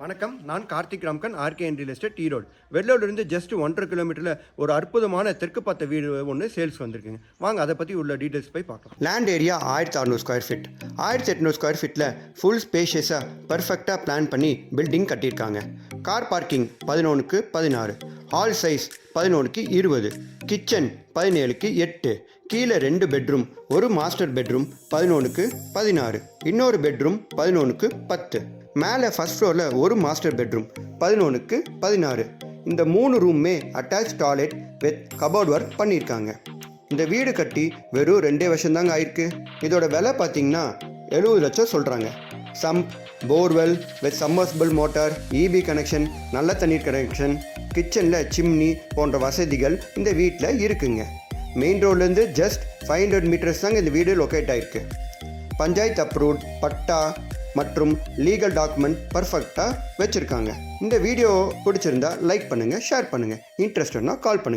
வணக்கம். நான் Karthik Ramkan, RK real estate, Erode. வெள்ளூர்லேருந்து ஜஸ்ட் 1.5 கிலோமீட்டரில் ஒரு அற்புதமான தெற்கு பார்த்த வீடு ஒன்று சேல்ஸ் வந்திருக்குங்க. வாங்க அதை பற்றி உள்ள டீட்டெயில்ஸ் போய் பார்க்கலாம். Land area 1600 square feet. 1800 square ஃபீட்டில் ஃபுல் ஸ்பேஷியஸாக பர்ஃபெக்டாக பிளான் பண்ணி பில்டிங் கட்டியிருக்காங்க. கார் பார்க்கிங் 11க்கு 16, ஹால் சைஸ் 11க்கு 20, கிச்சன் 17க்கு 8, கீழே 2 பெட்ரூம், ஒரு மாஸ்டர் பெட்ரூம் 11க்கு 16, இன்னொரு பெட்ரூம் 11க்கு 10, மேலே ஃபர்ஸ்ட் ஃப்ளோரில் ஒரு மாஸ்டர் பெட்ரூம் 11க்கு 16. இந்த 3 ரூமுமே attach toilet with cupboard work பண்ணியிருக்காங்க. இந்த வீடு கட்டி வெறும் 2 வருஷம் தாங்க ஆயிருக்கு. இதோட விலை பார்த்தீங்கன்னா 70 லட்சம் சொல்கிறாங்க. Sump, borewell with submersible motor, EB connection, நல்ல தண்ணீர் கனெக்ஷன், கிச்சனில் சிம்னி போன்ற வசதிகள் இந்த வீட்டில் இருக்குங்க. மெயின் ரோட்லேருந்து ஜஸ்ட் 500 மீட்டர்ஸ் தாங்க இந்த வீடு லொக்கேட் ஆகிருக்கு. பஞ்சாயத்து அப்ரூவ்ட் பட்டா மற்றும் லீகல் டாக்குமெண்ட் பர்ஃபெக்டாக வச்சுருக்காங்க. இந்த வீடியோ பிடிச்சிருந்தா லைக் பண்ணுங்கள், ஷேர் பண்ணுங்கள், இன்ட்ரெஸ்டட்னா கால் பண்ணுங்கள்.